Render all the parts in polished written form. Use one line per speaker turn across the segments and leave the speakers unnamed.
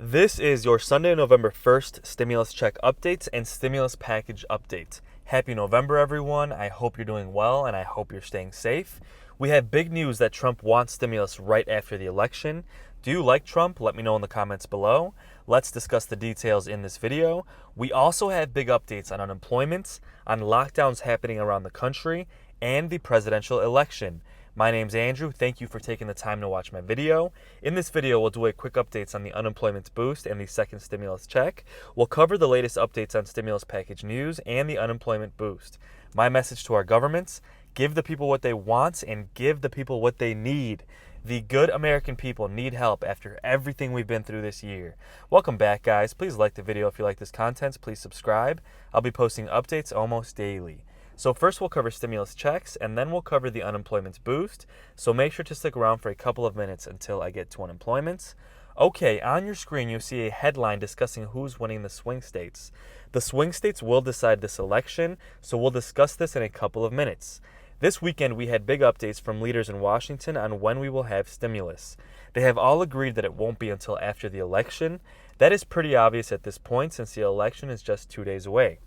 This is your Sunday, November 1st stimulus check updates and stimulus package update. Happy November, everyone. I hope you're doing well and I hope you're staying safe. We have big news that Trump wants stimulus right after the election. Do you like Trump? Let me know in the comments below. Let's discuss the details in this video. We also have big updates on unemployment, on lockdowns happening around the country, and the presidential election. My name's Andrew. Thank you for taking the time to watch my video. In this video, we'll do a quick updates on the unemployment boost and the second stimulus check. We'll cover the latest updates on stimulus package news and the unemployment boost. My message to our governments: give the people what they want and give the people what they need. The good American people need help after everything we've been through this year. Welcome back, guys. Please like the video if you like this content. Please subscribe. I'll be posting updates almost daily. So first we'll cover stimulus checks, and then we'll cover the unemployment boost. So make sure to stick around for a couple of minutes until I get to unemployment. Okay, on your screen you see a headline discussing who's winning the swing states. The swing states will decide this election, so we'll discuss this in a couple of minutes. This weekend we had big updates from leaders in Washington on when we will have stimulus. They have all agreed that it won't be until after the election. That is pretty obvious at this point since the election is just 2 days away.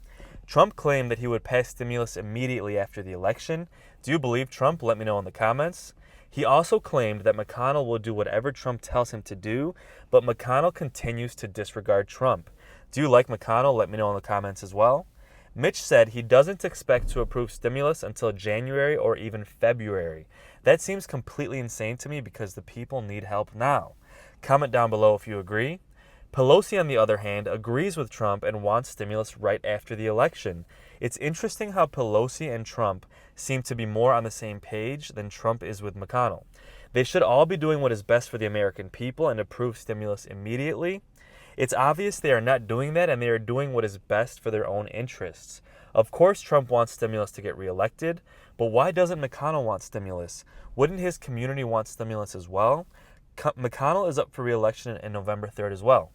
Trump claimed that he would pass stimulus immediately after the election. Do you believe Trump? Let me know in the comments. He also claimed that McConnell will do whatever Trump tells him to do, but McConnell continues to disregard Trump. Do you like McConnell? Let me know in the comments as well. Mitch said he doesn't expect to approve stimulus until January or even February. That seems completely insane to me because the people need help now. Comment down below if you agree. Pelosi, on the other hand, agrees with Trump and wants stimulus right after the election. It's interesting how Pelosi and Trump seem to be more on the same page than Trump is with McConnell. They should all be doing what is best for the American people and approve stimulus immediately. It's obvious they are not doing that, and they are doing what is best for their own interests. Of course, Trump wants stimulus to get reelected, but why doesn't McConnell want stimulus? Wouldn't his community want stimulus as well? McConnell is up for reelection in November 3rd as well.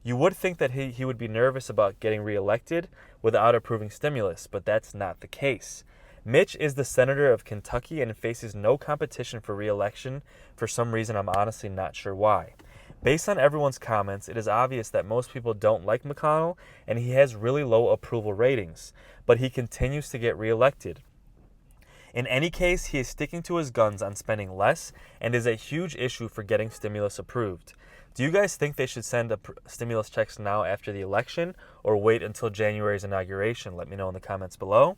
You would think that he would be nervous about getting reelected without approving stimulus, but that's not the case. Mitch is the senator of Kentucky and faces no competition for reelection. For some reason, I'm honestly not sure why. Based on everyone's comments, it is obvious that most people don't like McConnell, and he has really low approval ratings, but he continues to get reelected. In any case, he is sticking to his guns on spending less and is a huge issue for getting stimulus approved. Do you guys think they should send stimulus checks now after the election or wait until January's inauguration? Let me know in the comments below.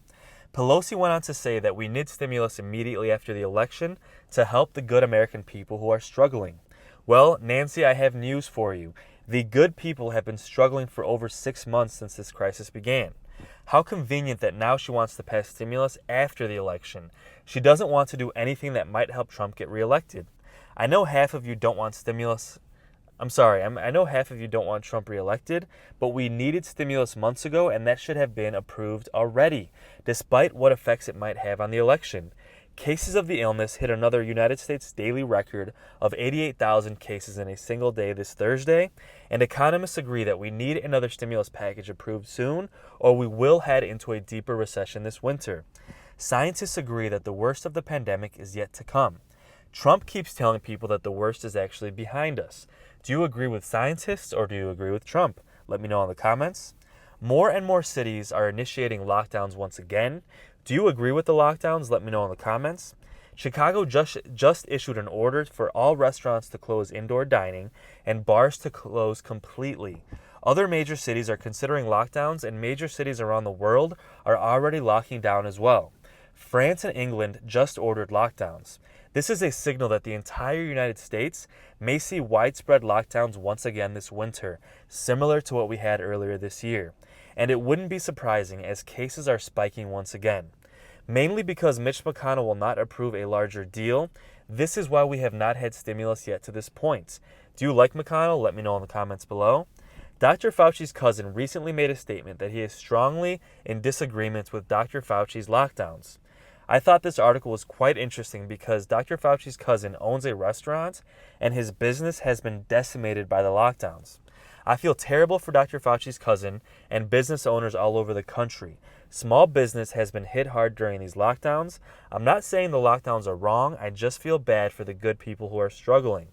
Pelosi went on to say that we need stimulus immediately after the election to help the good American people who are struggling. Well, Nancy, I have news for you. The good people have been struggling for over 6 months since this crisis began. How convenient that now she wants to pass stimulus after the election. She doesn't want to do anything that might help Trump get reelected. I know half of you don't want stimulus. I know half of you don't want Trump reelected, but we needed stimulus months ago, and that should have been approved already, despite what effects it might have on the election. Cases of the illness hit another United States daily record of 88,000 cases in a single day this Thursday, and economists agree that we need another stimulus package approved soon, or we will head into a deeper recession this winter. Scientists agree that the worst of the pandemic is yet to come. Trump keeps telling people that the worst is actually behind us. Do you agree with scientists or do you agree with Trump? Let me know in the comments. More and more cities are initiating lockdowns once again. Do you agree with the lockdowns? Let me know in the comments. Chicago just issued an order for all restaurants to close indoor dining and bars to close completely. Other major cities are considering lockdowns, and major cities around the world are already locking down as well. France and England just ordered lockdowns. This is a signal that the entire United States may see widespread lockdowns once again this winter, similar to what we had earlier this year. And it wouldn't be surprising as cases are spiking once again. Mainly because Mitch McConnell will not approve a larger deal. This is why we have not had stimulus yet to this point. Do you like McConnell? Let me know in the comments below. Dr. Fauci's cousin recently made a statement that he is strongly in disagreement with Dr. Fauci's lockdowns. I thought this article was quite interesting because Dr. Fauci's cousin owns a restaurant and his business has been decimated by the lockdowns. I feel terrible for Dr. Fauci's cousin and business owners all over the country. Small business has been hit hard during these lockdowns. I'm not saying the lockdowns are wrong, I just feel bad for the good people who are struggling.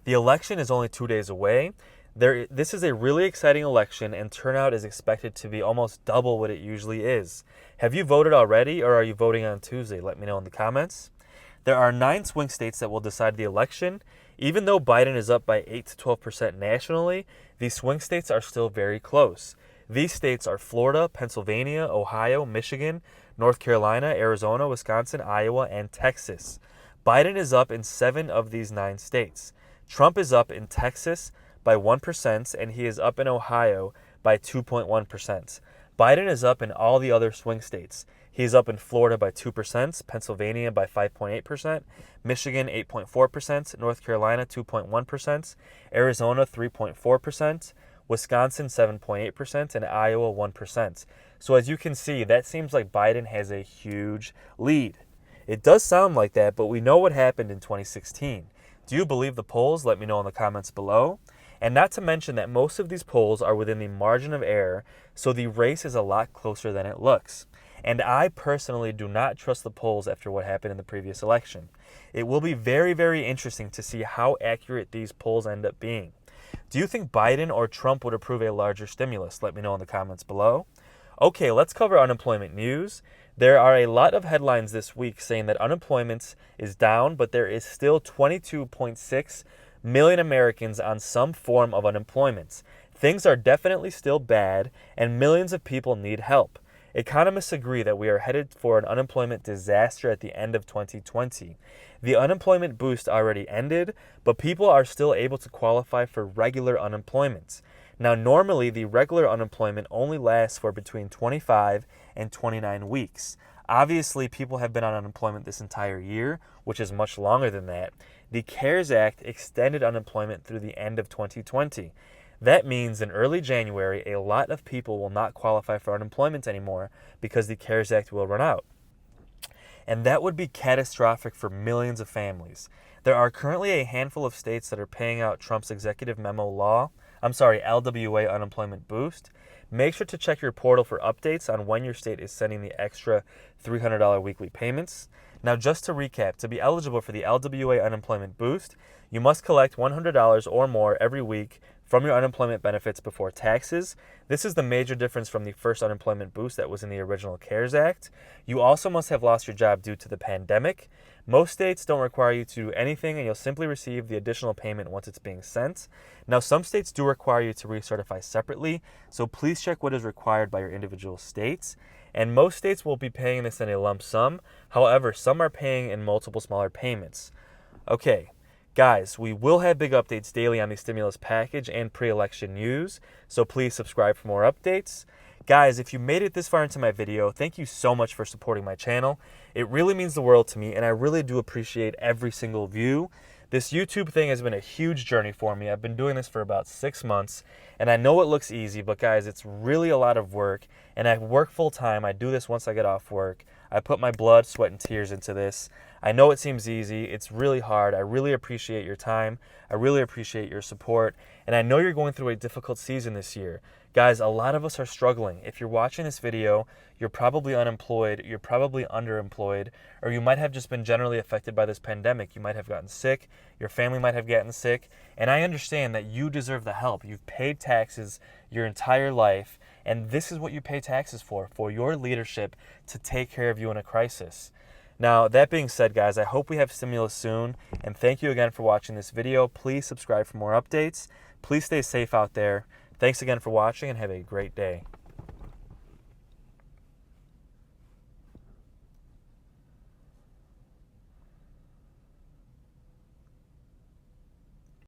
The election is only 2 days away. This is a really exciting election, and turnout is expected to be almost double what it usually is. Have you voted already, or are you voting on Tuesday? Let me know in the comments. There are 9 swing states that will decide the election. Even though Biden is up by 8 to 12% nationally, these swing states are still very close. These states are Florida, Pennsylvania, Ohio, Michigan, North Carolina, Arizona, Wisconsin, Iowa, and Texas. Biden is up in 7 of these 9 states. Trump is up in Texas by 1%, and he is up in Ohio by 2.1%. Biden is up in all the other swing states. He is up in Florida by 2%, Pennsylvania by 5.8%, Michigan 8.4%, North Carolina 2.1%, Arizona 3.4%, Wisconsin 7.8%, and Iowa 1%. So as you can see, that seems like Biden has a huge lead. It does sound like that, but we know what happened in 2016. Do you believe the polls? Let me know in the comments below. And not to mention that most of these polls are within the margin of error, so the race is a lot closer than it looks. And I personally do not trust the polls after what happened in the previous election. It will be very, very interesting to see how accurate these polls end up being. Do you think Biden or Trump would approve a larger stimulus? Let me know in the comments below. Okay, let's cover unemployment news. There are a lot of headlines this week saying that unemployment is down, but there is still 22.6 million Americans on some form of unemployment. Things are definitely still bad, and millions of people need help. Economists agree that we are headed for an unemployment disaster at the end of 2020. The unemployment boost already ended, but people are still able to qualify for regular unemployment. Now, normally, the regular unemployment only lasts for between 25 and 29 weeks. Obviously, people have been on unemployment this entire year, which is much longer than that. The CARES Act extended unemployment through the end of 2020. That means in early January, a lot of people will not qualify for unemployment anymore because the CARES Act will run out. And that would be catastrophic for millions of families. There are currently a handful of states that are paying out Trump's executive memo LWA unemployment boost. Make sure to check your portal for updates on when your state is sending the extra $300 weekly payments. Now, just to recap, to be eligible for the LWA unemployment boost, you must collect $100 or more every week from your unemployment benefits before taxes. This is the major difference from the first unemployment boost that was in the original CARES Act. You also must have lost your job due to the pandemic. Most states don't require you to do anything, and you'll simply receive the additional payment once it's being sent. Now, some states do require you to recertify separately, so please check what is required by your individual states. And most states will be paying this in a lump sum. However, some are paying in multiple smaller payments. Okay. Guys, we will have big updates daily on the stimulus package and pre-election news, so please subscribe for more updates. Guys, if you made it this far into my video, thank you so much for supporting my channel. It really means the world to me, and I really do appreciate every single view. This YouTube thing has been a huge journey for me. I've been doing this for about 6 months, and I know it looks easy, but guys, it's really a lot of work, and I work full time. I do this once I get off work. I put my blood, sweat, and tears into this. I know it seems easy. It's really hard. I really appreciate your time. I really appreciate your support, and I know you're going through a difficult season this year. Guys, a lot of us are struggling. If you're watching this video, you're probably unemployed, you're probably underemployed, or you might have just been generally affected by this pandemic. You might have gotten sick, your family might have gotten sick, and I understand that you deserve the help. You've paid taxes your entire life, and this is what you pay taxes for your leadership to take care of you in a crisis. Now, that being said, guys, I hope we have stimulus soon, and thank you again for watching this video. Please subscribe for more updates. Please stay safe out there. Thanks again for watching, and have a great day.